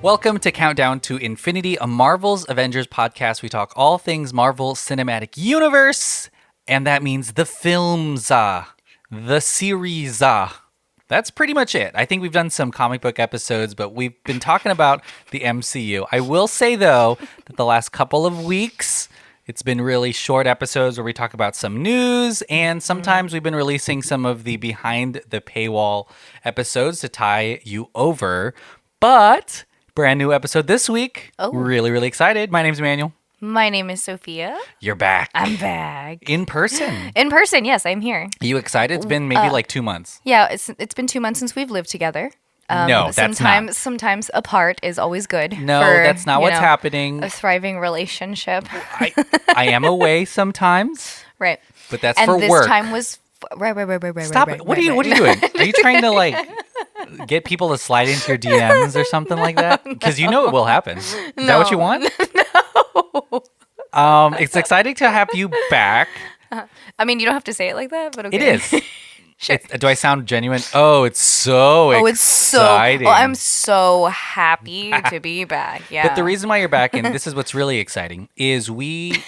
Welcome to Countdown to Infinity, a Marvel's Avengers podcast. We talk all things Marvel Cinematic Universe, and that means the films, the series. That's pretty much it. I think we've done some comic book episodes, but we've been talking about the MCU. I will say, though, that the last couple of weeks, it's been really short episodes where we talk about some news, and sometimes we've been releasing some of the behind the paywall episodes to tie you over. But brand new episode this week. Oh. Really, really excited. My name's Emmanuel. My name is Sofia. You're back. I'm back. In person. In person, yes, I'm here. Are you excited? It's been maybe like 2 months. Yeah, it's been 2 months since we've lived together. No, that's not. Sometimes apart is always good. No, for, that's not what's happening. A thriving relationship. I am away sometimes. Right. But that's and for this work. Time was right. Stop it. What are you doing? Are you trying to get people to slide into your DMs or something like that? Because you know it will happen. Is that what you want? No. It's exciting to have you back. I mean, you don't have to say it like that, but okay. It is. Sure. Do I sound genuine? Oh, it's so exciting. I'm so happy to be back. Yeah. But the reason why you're back, and this is what's really exciting, is we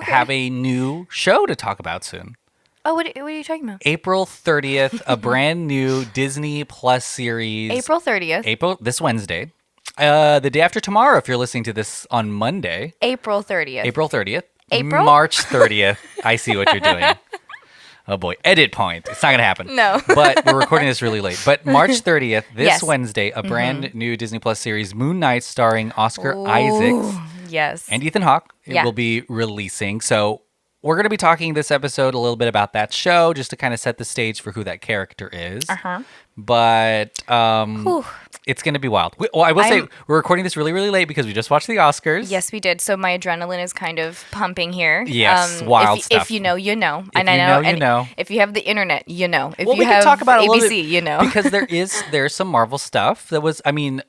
have a new show to talk about soon. Oh, what are you talking about? April 30th, a brand new Disney Plus series. April 30th. This Wednesday. The day after tomorrow, if you're listening to this on Monday. April 30th. April 30th. April? March 30th. I see what you're doing. Oh boy, edit point. It's not going to happen. No. But we're recording this really late. But March 30th, this Yes. Wednesday, a brand new Disney Plus series, Moon Knight, starring Oscar Isaacs Yes. and Ethan Hawke. It Yeah. will be releasing. So we're going to be talking this episode a little bit about that show, just to kind of set the stage for who that character is. Uh-huh. But it's going to be wild. I will say we're recording this really, really late because we just watched the Oscars. Yes, we did. So my adrenaline is kind of pumping here. Yes, wild stuff. If you know, you know. If you know, you know. If you have the internet, you know. If Well, you we have can talk about it a ABC, little bit, you know. because there's some Marvel stuff.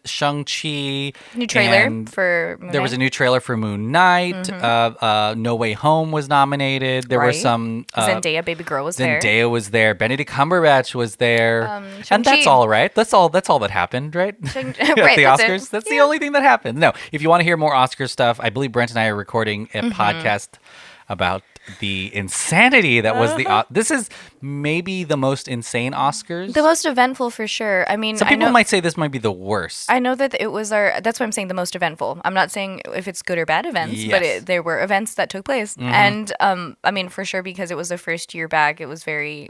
Shang-Chi. New trailer and for Moon There was a Knight. new trailer for Moon Knight. No Way Home was nominated. There were Right. some. Zendaya, baby girl, was there. Zendaya was there. Benedict Cumberbatch was there. And Shang-Chi. that's all, right? That's all that happened, right? Right, At the that's it. Oscars. That's the only thing that happened. No, if you want to hear more Oscar stuff, I believe Brent and I are recording a podcast about the insanity that was the. This is maybe the most insane Oscars. The most eventful for sure. I mean, Some people might say this might be the worst. I know that it was that's why I'm saying the most eventful. I'm not saying if it's good or bad events, Yes. but there were events that took place. And I mean, for sure, because it was the first year back, it was very,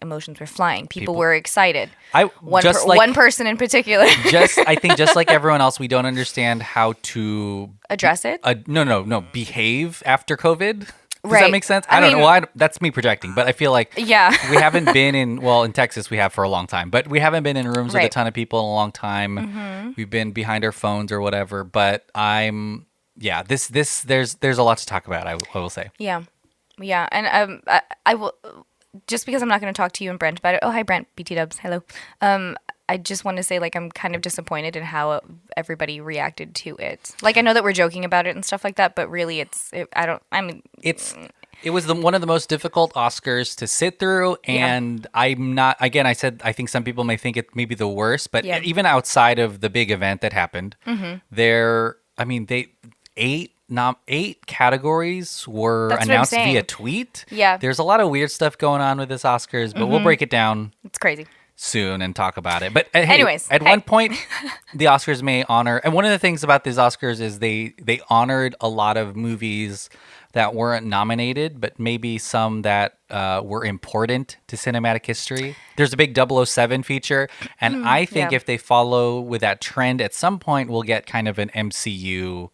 emotions were flying. People were excited. One person in particular. I think just like everyone else, we don't understand how to Address it? behave after COVID. Does Right. that make sense? I don't know. Well, that's me projecting, but I feel like Yeah. we haven't been in Texas we have for a long time, but we haven't been in rooms with a Right. ton of people in a long time. We've been behind our phones or whatever, but there's a lot to talk about, I will say. Yeah. Yeah. And I will, just because I'm not going to talk to you and Brent about it. Oh, hi, Brent. BT dubs. Hello. I just want to say, I'm kind of disappointed in how everybody reacted to it. I know that we're joking about it and stuff like that, but really it was one of the most difficult Oscars to sit through, and I'm not. Again, I think some people may think it may be the worst, but even outside of the big event that happened, eight categories were announced via tweet. Yeah, there's a lot of weird stuff going on with this Oscars, but we'll break it down. It's crazy. Soon and talk about it. But hey, anyways, one point, the Oscars may honor, and one of the things about these Oscars is they honored a lot of movies that weren't nominated, but maybe some that were important to cinematic history. There's a big 007 feature, and I think if they follow with that trend, at some point we'll get kind of an MCU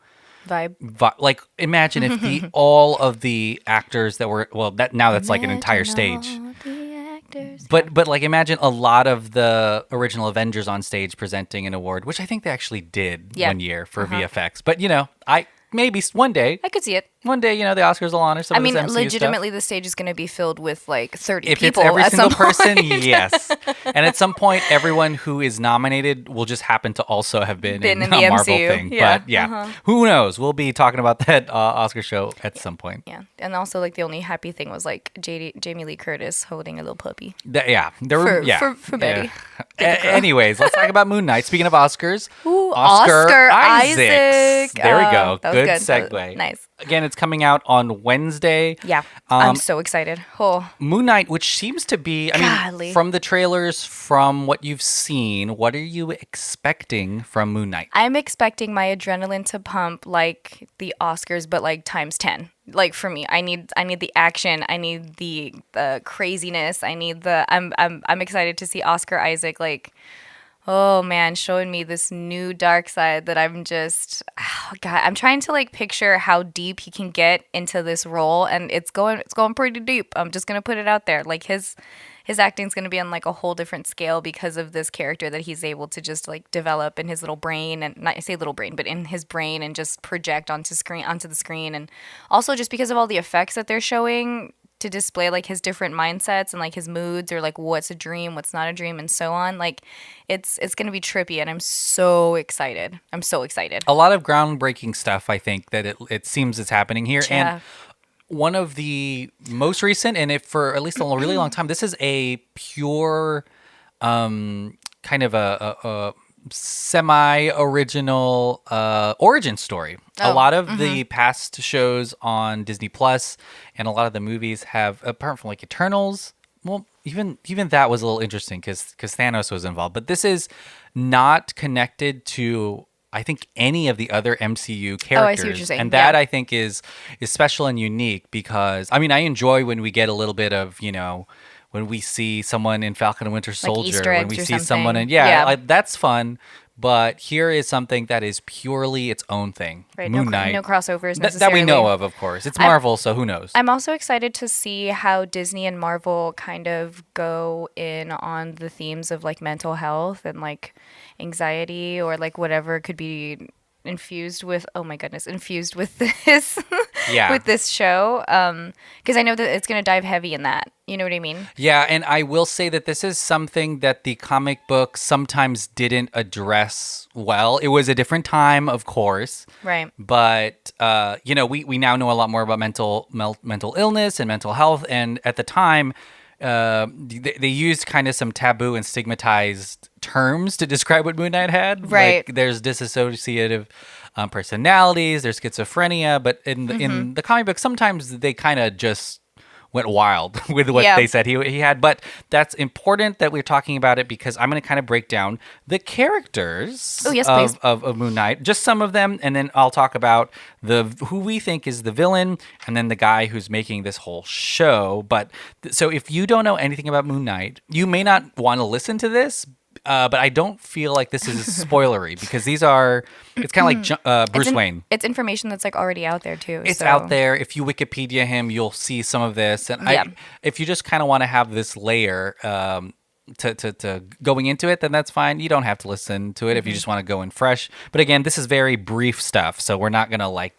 vibe. Imagine if all of the actors that were that's like an entire stage. But imagine a lot of the original Avengers on stage presenting an award, which I think they actually did one year for VFX. But maybe one day I could see it. one day, the Oscars will honor some I of mean, this MCU stuff. legitimately, the stage is going to be filled with like 30 If people it's every at single some person, point. yes. And at some point, everyone who is nominated will just happen to also have been in in a the Marvel MCU. thing. Yeah. But yeah, who knows? We'll be talking about that Oscar show at some point. Yeah, and also like the only happy thing was like Jamie Lee Curtis holding a little puppy There were for Betty. Anyways, let's talk about Moon Knight. Speaking of Oscars, Ooh, Oscar Isaac. There we go. That was Good good. That segue. was nice. Again, it's coming out on Wednesday. Yeah, I'm so excited. Oh, Moon Knight, which seems to be, Golly. from the trailers, from what you've seen, what are you expecting from Moon Knight? I'm expecting my adrenaline to pump like the Oscars, but like times 10. Like for me, I need the action. I need the craziness. I need the. I'm excited to see Oscar Isaac like. Oh man, showing me this new dark side that I'm just God, I'm trying to like picture how deep he can get into this role, and it's going pretty deep. I'm just gonna put it out there. Like his acting's gonna be on like a whole different scale because of this character that he's able to just like develop in his little brain, and not I say little brain, but in his brain, and just project onto the screen, and also just because of all the effects that they're showing to display like his different mindsets and like his moods, or like what's a dream, what's not a dream, and so on. Like it's gonna be trippy, and I'm so excited. A lot of groundbreaking stuff, I think, that it seems is happening here. Yeah. And one of the most recent, and if for at least a really long time, this is a pure kind of a semi-original origin story. A lot of the past shows on Disney Plus and a lot of the movies have, apart from like Eternals, well, even that was a little interesting because Thanos was involved. But this is not connected to, I think, any of the other MCU characters. Oh, I see what you're saying. And that Yeah. I think is special and unique because, I mean, I enjoy when we get a little bit of, when we see someone in Falcon and Winter Soldier, Easter when eggs we or see someone something. in, Yeah. like, that's fun. But here is something that is purely its own thing. Right, Moon no Knight. crossovers That we know necessarily. of course. It's Marvel, so who knows? I'm also excited to see how Disney and Marvel kind of go in on the themes of like mental health and like anxiety, or like whatever could be infused with this Yeah. with this show, because I know that it's going to dive heavy in that, you know what I mean? Yeah, and I will say that this is something that the comic book sometimes didn't address well. It was a different time, of course. Right. But we now know a lot more about mental illness and mental health, and at the time they used kind of some taboo and stigmatized terms to describe what Moon Knight had. Right. Like there's dissociative personalities, there's schizophrenia, but in the comic book sometimes they kind of just went wild with what Yeah. they said he had. But that's important that we're talking about it because I'm going to kind of break down the characters Oh, yes, please. of Moon Knight, just some of them, and then I'll talk about who we think is the villain, and then the guy who's making this whole show. But so if you don't know anything about Moon Knight, you may not want to listen to this. But I don't feel like this is spoilery because it's kind of like Bruce Wayne. It's information that's like already out there too. It's so. out there. If you Wikipedia him, you'll see some of this. And Yeah. if you just kind of want to have this layer to going into it, then that's fine. You don't have to listen to it if you just want to go in fresh. But again, this is very brief stuff, so we're not gonna like.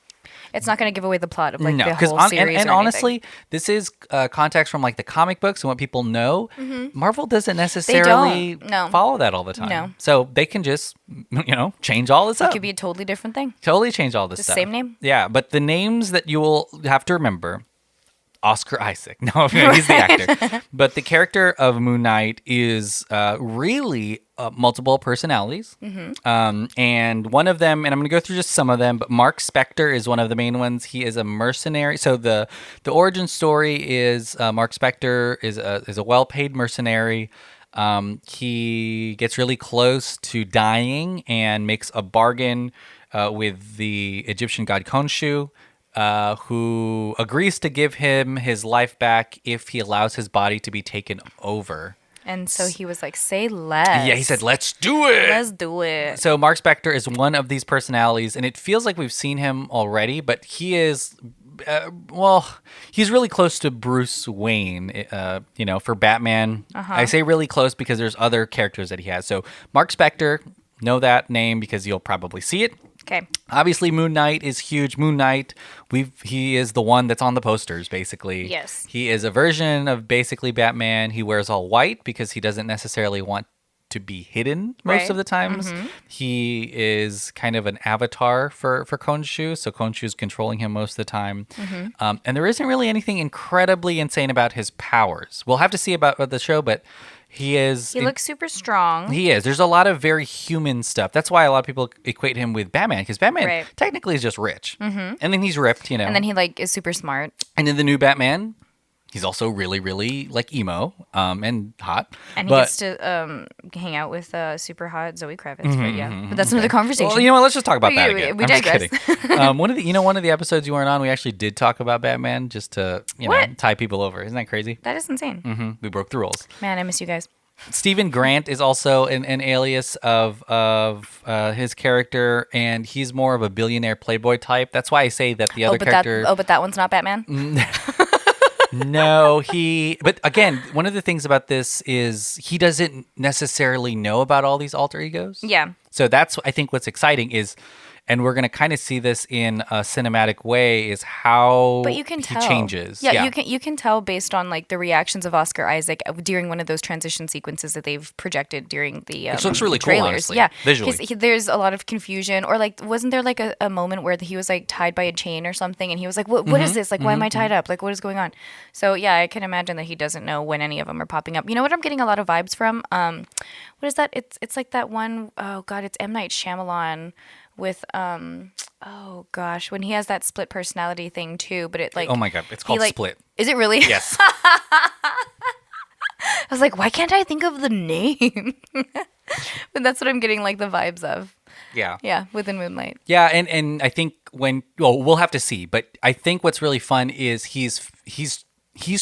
It's not going to give away the plot of like No, the because whole series. and or honestly, this is context from like the comic books and what people know. Marvel doesn't necessarily No. follow that all the time. No. So they can just change all this anything. up. It could be a totally different thing. Totally change all this The stuff. same name? Yeah, but the names that you will have to remember. Oscar Isaac. No, he's the actor. But the character of Moon Knight is really multiple personalities. And one of them, and I'm going to go through just some of them, but Mark Spector is one of the main ones. He is a mercenary. So the origin story is Mark Spector is a well-paid mercenary. He gets really close to dying and makes a bargain with the Egyptian god Khonshu, who agrees to give him his life back if he allows his body to be taken over. And so he was like, say less. Yeah, he said, let's do it. Let's do it. So Mark Spector is one of these personalities, and it feels like we've seen him already, but he is, he's really close to Bruce Wayne, for Batman. I say really close because there's other characters that he has. So Mark Spector, know that name because you'll probably see it. Okay. Obviously, Moon Knight is huge. Moon Knight, he is the one that's on the posters, basically. Yes. He is a version of basically Batman. He wears all white because he doesn't necessarily want to be hidden most Right. of the times. He is kind of an avatar for Khonshu, so Khonshu's controlling him most of the time. And there isn't really anything incredibly insane about his powers. We'll have to see about the show, but he looks super strong. he is. There's a lot of very human stuff. That's why a lot of people equate him with Batman, because Batman Right. technically is just rich. And then he's ripped, you know. And then he like is super smart. And in the new Batman, he's also really, really like emo and hot. And he but, gets to hang out with super hot Zoe Kravitz. But yeah, but that's another conversation. well, you know what? Let's just talk about that We- again. we I'm just digress. kidding. One of the episodes you weren't on, we actually did talk about Batman just to know What? tie people over. Isn't that crazy? That is insane. We broke the rules. Man, I miss you guys. Stephen Grant is also an alias of his character, and he's more of a billionaire playboy type. That's why I say that the other character. But that one's not Batman. No, But again, one of the things about this is he doesn't necessarily know about all these alter egos. Yeah. So that's, I think, what's exciting is, and we're going to kind of see this in a cinematic way, is how But you can tell. he changes. Yeah, you can tell based on like the reactions of Oscar Isaac during one of those transition sequences that they've projected during the Which looks really cool, trailers. honestly, Yeah, visually. 'Cause there's a lot of confusion, or like wasn't there like a moment where he was like tied by a chain or something, and he was like, "What is this? Like, why am I tied up? Like, what is going on?" So yeah, I can imagine that he doesn't know when any of them are popping up. You know what I'm getting a lot of vibes from? What is that? It's like that one, oh god, it's M. Night Shyamalan with oh gosh, when he has that split personality thing too, but it like, Oh my God, it's called like, Split. Is it really? Yes. I was like, why can't I think of the name? But that's what I'm getting like the vibes of. Yeah. Yeah, within Moonlight. Yeah, and I think we'll have to see, but I think what's really fun is he's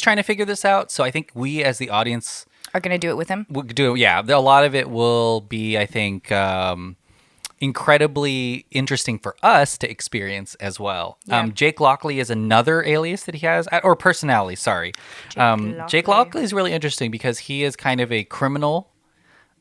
trying to figure this out. So I think we as the audience Are gonna do it with him? will do. Yeah, a lot of it will be, I think, incredibly interesting for us to experience as well. Yeah. Jake Lockley is another alias that he has, or personality. Sorry, Jake Lockley is really interesting because he is kind of a criminal.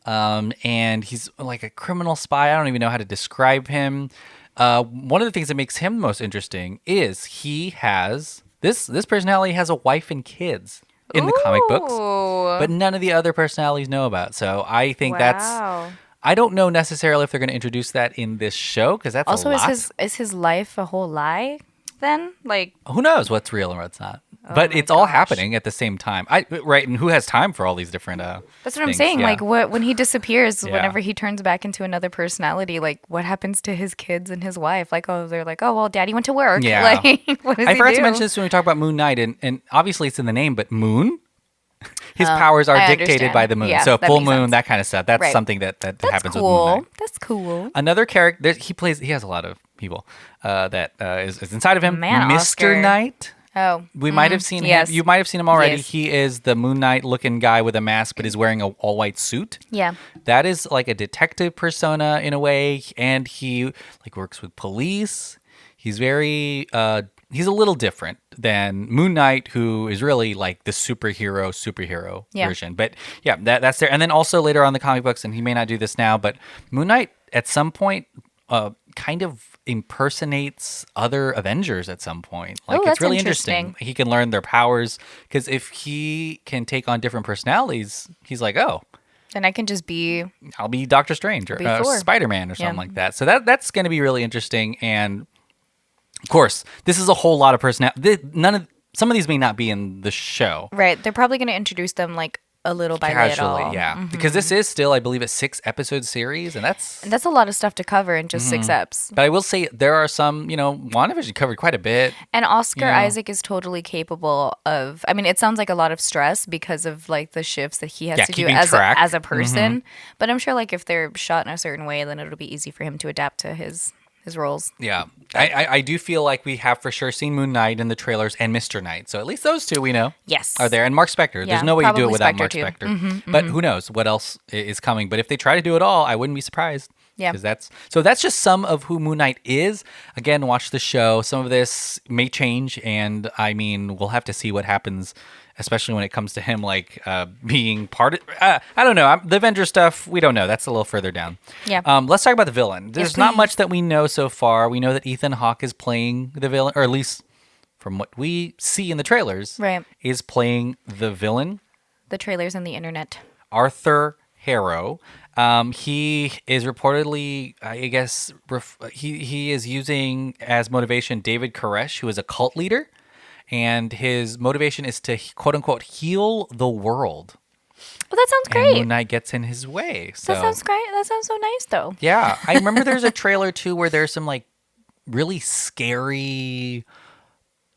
And he's like a criminal spy. I don't even know how to describe him. One of the things that makes him most interesting is he has this personality has a wife and kids in the comic books, Ooh. but none of the other personalities know about. So I think Wow. I don't know necessarily if they're going to introduce that in this show because that's Also, a lot. is his life a whole lie then? Like, Who knows what's real and what's not? But my it's all gosh. happening at the same time. Right, and who has time for all these different that's what I'm things? saying. Yeah. Like, when he disappears, Yeah. whenever he turns back into another personality, like, what happens to his kids and his wife? Like, oh, they're like, oh, well, Daddy went to work. Yeah. Like, what does I he forgot do? to mention this when we talk about Moon Knight, and obviously it's in the name, but Moon, his powers are I dictated understand. by the moon. Yeah, so that full makes moon, sense. that kind of stuff. That's Right. something that That's happens with Moon cool. Knight. That's cool. Another character, he has a lot of people that is inside of him. Man, Mr. Oscar. Knight. Oh, We might have seen yes. him. You might have seen him already. Yes. He is the Moon Knight looking guy with a mask, but is wearing a all white suit. yeah. That is like a detective persona in a way, and he like works with police. He's very he's a little different than Moon Knight, who is really like the superhero Yeah. version. But yeah, that's there. And then also later on in the comic books, and he may not do this now, but Moon Knight at some point kind of impersonates other Avengers at some point. Like Oh, it's that's really interesting. He can learn their powers because if he can take on different personalities, he's like, oh, Then I can just be. I'll be Doctor Strange or Be Thor. Spider-Man or something Yeah. like that. So that's going to be really interesting. And of course, this is a whole lot of personality. Some of these may not be in the show. Right. They're probably going to introduce them like a little by Casually, little. yeah. Because this is still, I believe, a 6-episode series, and that's. And that's a lot of stuff to cover in just 6 eps. But I will say there are some, WandaVision covered quite a bit. And Oscar Yeah. Isaac is totally capable of. I mean, it sounds like a lot of stress because of like the shifts that he has Yeah, to do keeping as track. as a person. But I'm sure like if they're shot in a certain way, then it'll be easy for him to adapt to his roles. Yeah. I do feel like we have for sure seen Moon Knight in the trailers and Mr. Knight. So at least those two we know. Yes. Are there. And Mark Spector. Yeah, There's no way you do it probably without Spector Mark too. Spector. But who knows what else is coming. But if they try to do it all, I wouldn't be surprised. Yeah. Because that's just some of who Moon Knight is. Again, watch the show. Some of this may change, and I mean, we'll have to see what happens, especially when it comes to him being part of. I don't know. The Avenger stuff, we don't know. That's a little further down. Yeah. Let's talk about the villain. There's not please. much that we know so far. We know that Ethan Hawke is playing the villain, or at least from what we see in the trailers, Right. is playing the villain. The trailers and the internet. Arthur Harrow. He is reportedly, I guess, he is using as motivation David Koresh, who is a cult leader, and his motivation is to quote unquote heal the world. Well, that sounds And great. Moon Knight gets in his way. So That sounds great. That sounds so nice, though. yeah, I remember there's a trailer too where there's some like really scary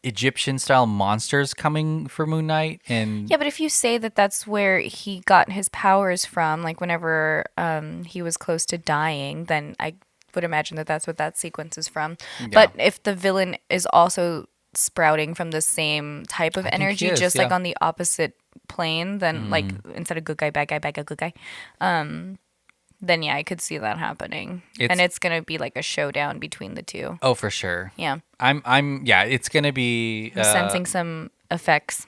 Egyptian style monsters coming for Moon Knight, and Yeah, but if you say that that's where he got his powers from, like whenever he was close to dying, then I would imagine that that's what that sequence is from. But if the villain is also sprouting from the same type of think he energy, is, just like yeah. on the opposite plane, then like instead of good guy, bad guy, good guy, then yeah, I could see that happening. And it's gonna be like a showdown between the two. oh, for sure. Yeah, Yeah, it's gonna be I'm sensing some effects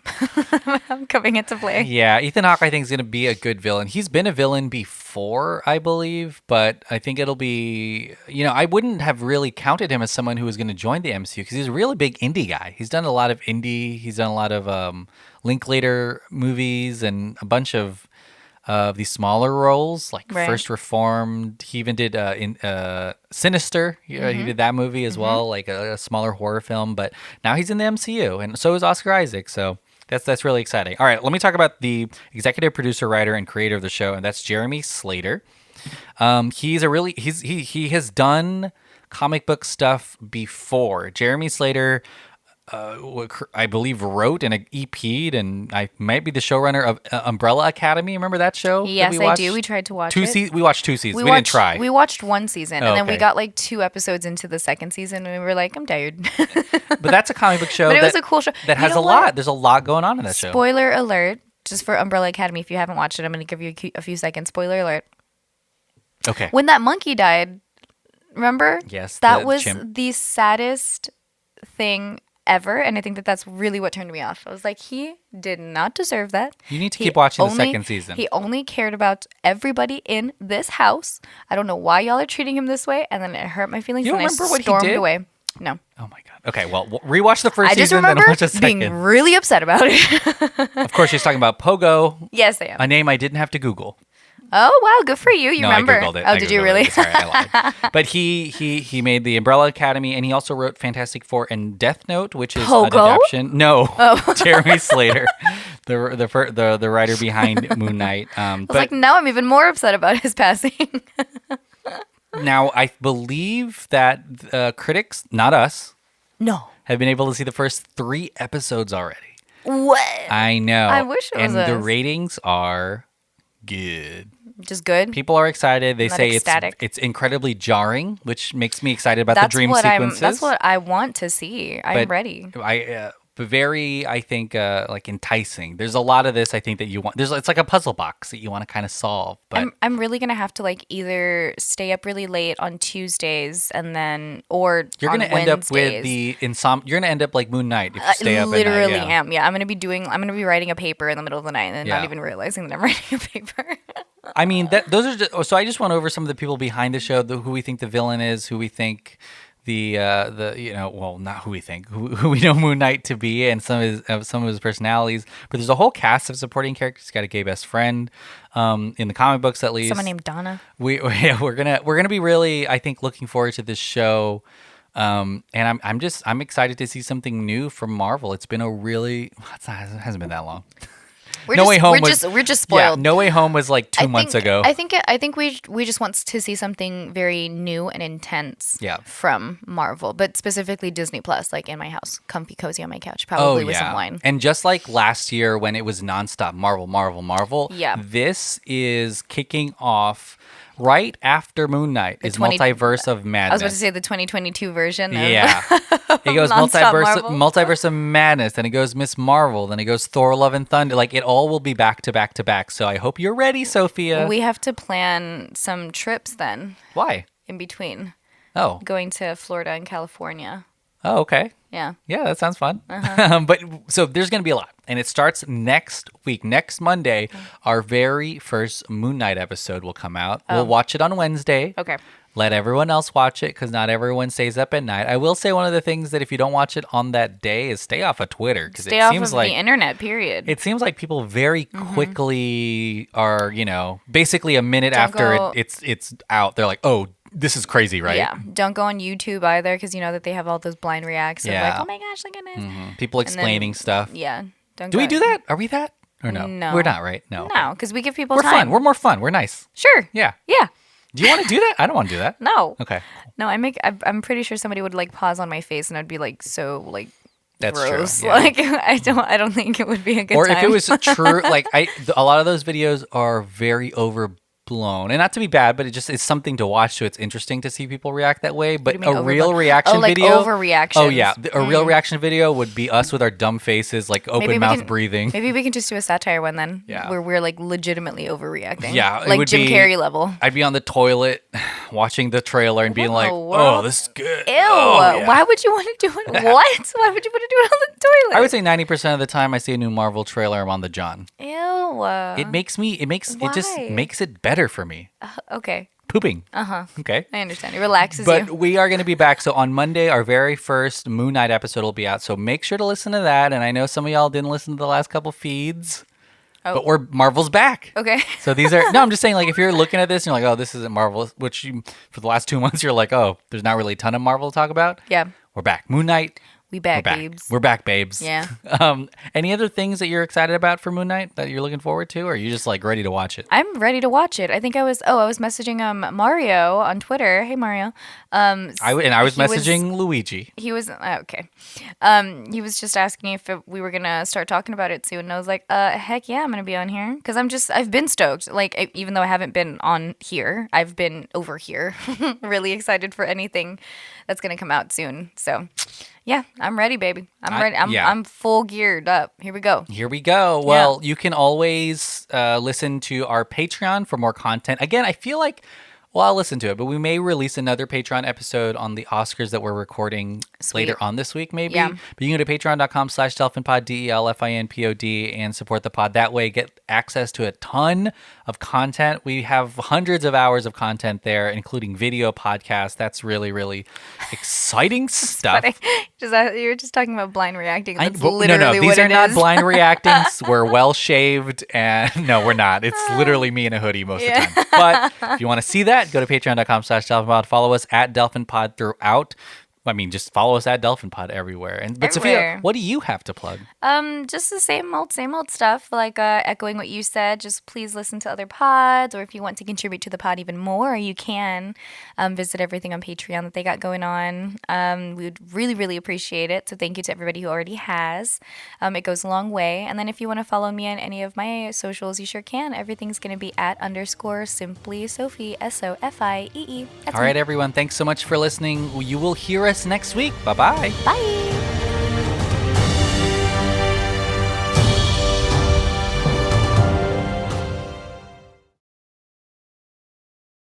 coming into play. Yeah, Ethan Hawke, I think, is going to be a good villain. He's been a villain before, I believe, but I think it'll be, I wouldn't have really counted him as someone who was going to join the MCU because he's a really big indie guy. He's done a lot of indie, he's done a lot of Linklater movies and a bunch of these smaller roles, like Right. First Reformed. He even did Sinister. He did that movie as well, like a smaller horror film. But now he's in the MCU, and so is Oscar Isaac. So that's really exciting. All right, let me talk about the executive producer, writer, and creator of the show, and that's Jeremy Slater. He has done comic book stuff before. Jeremy Slater, I believe, wrote and EP'd, and I might be the showrunner of Umbrella Academy. Remember that show? that Yes, we I watched? do. We tried to watch it. We watched 2 seasons. We didn't try. We watched one season, and then we okay. got like 2 episodes into the second season, and we were like, I'm tired. But that's a comic book show. But it was a cool show. That You has know a what? lot. There's a lot going on in that show. Spoiler alert, just for Umbrella Academy. If you haven't watched it, I'm going to give you a few seconds. Spoiler alert. Okay. When that monkey died, remember? Yes, That the was chimp. the saddest thing ever, and I think that that's really what turned me off. I was like, he did not deserve that. You need to He keep watching the only- second season. He only cared about everybody in this house. I don't know why y'all are treating him this way, and then it hurt my feelings. You don't and remember I what he stormed did? away. No, Oh my god. Okay, well, rewatch the first I just season, then remember watch the second. being really upset about it. Of course, she's talking about Pogo, Yes, I am. a name I didn't have to Google. Oh wow, good for you. You No, remember? I googled it. Oh, I did you Googled really? it. Sorry, I lied. But he made the Umbrella Academy, and he also wrote Fantastic Four and Death Note, which is an Pogo? adaptation. No, Jeremy Slater, the writer behind Moon Knight. I was like, now I'm even more upset about his passing. Now I believe that critics, not us, No. have been able to see the first 3 episodes already. What? I know. I wish it was And the us. ratings are good. Just good. People are excited. They Not say ecstatic. it's incredibly jarring, which makes me excited about That's the dream what sequences. That's what I want to see. I'm But ready. Very, I think, like enticing. There's a lot of this. I think that you want. It's like a puzzle box that you want to kind of solve. But I'm really gonna have to like either stay up really late on Tuesdays and then or you're on gonna end up with Wednesdays. the You're gonna end up like Moon Knight if you stay I up. literally at night. Yeah. am. Yeah, I'm gonna be writing a paper in the middle of the night and Yeah. not even realizing that I'm writing a paper. I mean, those are just, so I just went over some of the people behind the show, who we think the villain is, who we think not who we think, who we know Moon Knight to be, and some of his personalities. But there's a whole cast of supporting characters. He's got a gay best friend, in the comic books at least. Someone named Donna. We're gonna be really, I think, looking forward to this show. And I'm excited to see something new from Marvel. It hasn't been that long. We're just spoiled. Yeah, No Way Home was like 2 months ago. I think we just want to see something very new and intense. Yeah. From Marvel, but specifically Disney Plus, like in my house, comfy, cozy on my couch, probably with some wine. And just like last year when it was nonstop Marvel, Yeah. this is kicking off right after Moon Knight is 20 Multiverse of Madness. I was about to say the 2022 version. Yeah. It goes Nonstop Marvel. Multiverse of Madness, then it goes Miss Marvel, then it goes Thor Love and Thunder. Like, it all will be back to back to back. So I hope you're ready, Sophia. We have to plan some trips then Why? in between. Oh. Going to Florida and California. Oh, okay. Yeah. Yeah, that sounds fun. But so there's going to be a lot. And it starts next week. Next Monday, our very first Moon Knight episode will come out. We'll watch it on Wednesday. Okay. Let everyone else watch it because not everyone stays up at night. I will say one of the things that if you don't watch it on that day is stay off of Twitter. Because Stay off of the internet, period. It seems like people very quickly are, basically a minute after it's out, they're like, oh, this is crazy, right? Yeah. Don't go on YouTube either because you know that they have all those blind reacts. Of like, oh my gosh, look at this. People explaining stuff. Yeah. Don't Do go we do that? Are we that? Or no? No. We're not, right? No. No, because we give people We're time. fun. We're more fun. We're nice. Sure. Yeah. Yeah. Do you want to do that? I don't want to do that. No. Okay. No, I'm pretty sure somebody would like pause on my face and I'd be like so like That's gross. true. Yeah. Like I don't think it would be a good Or time. if it was true, like a lot of those videos are very overblown, and not to be bad, but it just is something to watch. So it's interesting to see people react that way. But do you mean a real overblown? reaction Oh, like video, overreactions. Oh yeah, a real reaction video would be us with our dumb faces, like open Maybe we mouth can- breathing. Maybe we can just do a satire one then. Yeah. Where we're like legitimately overreacting. Yeah, it Like would Jim be- Carrey level. I'd be on the toilet watching the trailer and being What like, in the "Oh, world? this is good." Ew. Oh, yeah. Why would you want to do it? What? Why would you want to do it on the toilet? I would say 90% of the time I see a new Marvel trailer, I'm on the John. Ew. It just Why? makes it better for me. Okay. Pooping. Okay. I understand. It relaxes But you. we are going to be back. So on Monday, our very first Moon Knight episode will be out. So make sure to listen to that. And I know some of y'all didn't listen to the last couple feeds, but Marvel's back. Okay. So these are, no, I'm just saying, like, if you're looking at this and you're like, oh, this isn't Marvel, which for the last 2 months, you're like, oh, there's not really a ton of Marvel to talk about. Yeah. We're back. Moon Knight. We back, We're back. babes. We're back, babes. Yeah. Any other things that you're excited about for Moon Knight that you're looking forward to? Or are you just like ready to watch it? I'm ready to watch it. I think I was messaging Mario on Twitter. Hey Mario. I was he was- messaging Luigi. He was okay. He was just asking if we were gonna start talking about it soon, and I was like, heck yeah, I'm gonna be on here because I've been stoked. Like even though I haven't been on here, I've been over here, really excited for anything that's gonna come out soon. So, yeah, I'm ready, baby. I'm ready. I'm full geared up. Here we go. Here we go. Well, you can always listen to our Patreon for more content. Again, I feel like, well, I'll listen to it, but we may release another Patreon episode on the Oscars that we're recording later on this week, maybe. Yeah. But you can go to patreon.com/delphinpod, DELFINPOD, and support the pod. That way, get access to a ton of content. We have hundreds of hours of content there, including video podcasts. That's really, really exciting stuff. You were just talking about blind reacting. That's No, literally these what are it not is. blind reactings. We're well shaved, and no, we're not. It's literally me in a hoodie most of the time. But if you want to see that, go to patreon.com/DelphinPod. Follow us at DelphinPod throughout. I mean, just follow us at DelphinPod everywhere. But Sophia, Everywhere. what do you have to plug? Just the same old stuff, like echoing what you said. Just please listen to other pods, or if you want to contribute to the pod even more, you can visit everything on Patreon that they got going on. We would really, really appreciate it. So thank you to everybody who already has. It goes a long way. And then if you want to follow me on any of my socials, you sure can. Everything's going to be at _simply Sophie, SOFIEE. That's All me. right, everyone. Thanks so much for listening. You will hear us next week. Bye-bye. Bye.